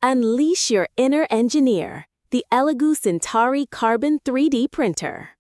Unleash your inner engineer, the Elegoo Centauri Carbon 3D printer.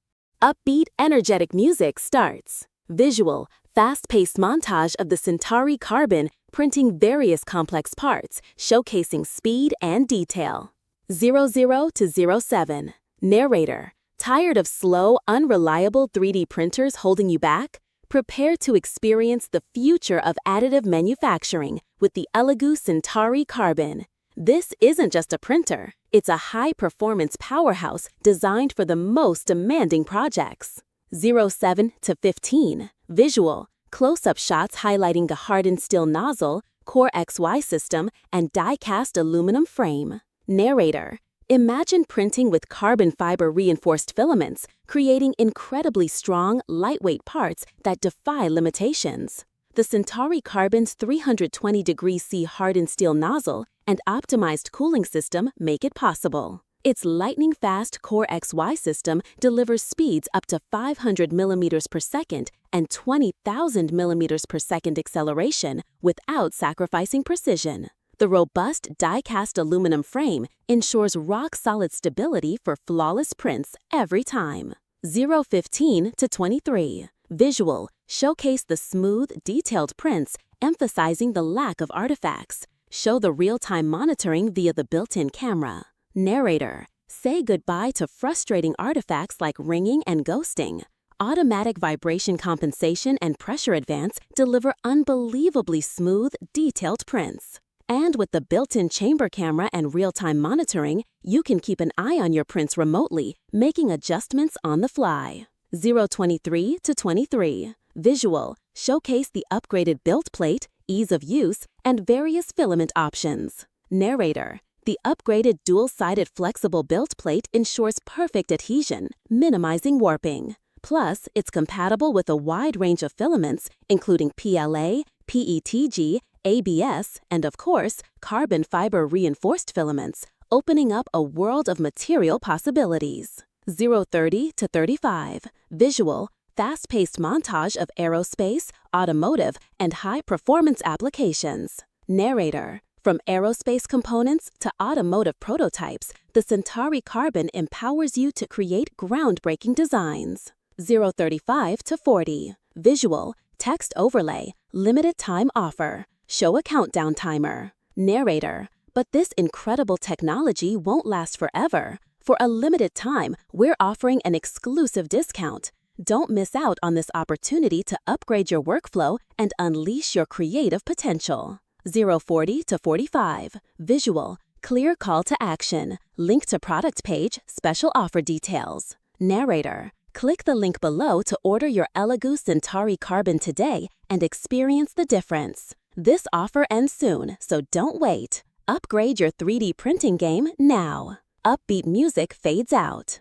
Upbeat, energetic music starts. Visual, fast-paced montage of the Centauri Carbon printing various complex parts, showcasing speed and detail. 00 to 07. Narrator, tired of slow, unreliable 3D printers holding you back? Prepare to experience the future of additive manufacturing with the Elegoo Centauri Carbon. This isn't just a printer, it's a high-performance powerhouse designed for the most demanding projects. 07 to 15. Visual, close-up shots highlighting the hardened steel nozzle, CoreXY system, and die-cast aluminum frame. Narrator, imagine printing with carbon fiber reinforced filaments, creating incredibly strong, lightweight parts that defy limitations. The Centauri Carbon's 320°C hardened steel nozzle and optimized cooling system make it possible. Its lightning-fast CoreXY system delivers speeds up to 500 mm per second and 20,000 mm per second acceleration without sacrificing precision. The robust die-cast aluminum frame ensures rock-solid stability for flawless prints every time. 015 to 23. Visual, showcase the smooth, detailed prints, emphasizing the lack of artifacts. Show the real-time monitoring via the built-in camera. Narrator, say goodbye to frustrating artifacts like ringing and ghosting. Automatic vibration compensation and pressure advance deliver unbelievably smooth, detailed prints. And with the built-in chamber camera and real-time monitoring, you can keep an eye on your prints remotely, making adjustments on the fly. 023 to 23. Visual, showcase the upgraded build plate, ease of use, and various filament options. Narrator, the upgraded dual-sided flexible build plate ensures perfect adhesion, minimizing warping. Plus, it's compatible with a wide range of filaments, including PLA, PETG, ABS, and of course, carbon fiber reinforced filaments, opening up a world of material possibilities. 030 to 35. Visual, fast-paced montage of aerospace, automotive, and high-performance applications. Narrator, from aerospace components to automotive prototypes, the Centauri Carbon empowers you to create groundbreaking designs. 035 to 40. Visual, text overlay, limited time offer. Show a countdown timer. Narrator, but this incredible technology won't last forever. For a limited time, we're offering an exclusive discount. Don't miss out on this opportunity to upgrade your workflow and unleash your creative potential. 040 to 45. Visual, clear call to action. Link to product page, special offer details. Narrator, click the link below to order your Elegoo Centauri Carbon today and experience the difference. This offer ends soon, so don't wait. Upgrade your 3D printing game now. Upbeat music fades out.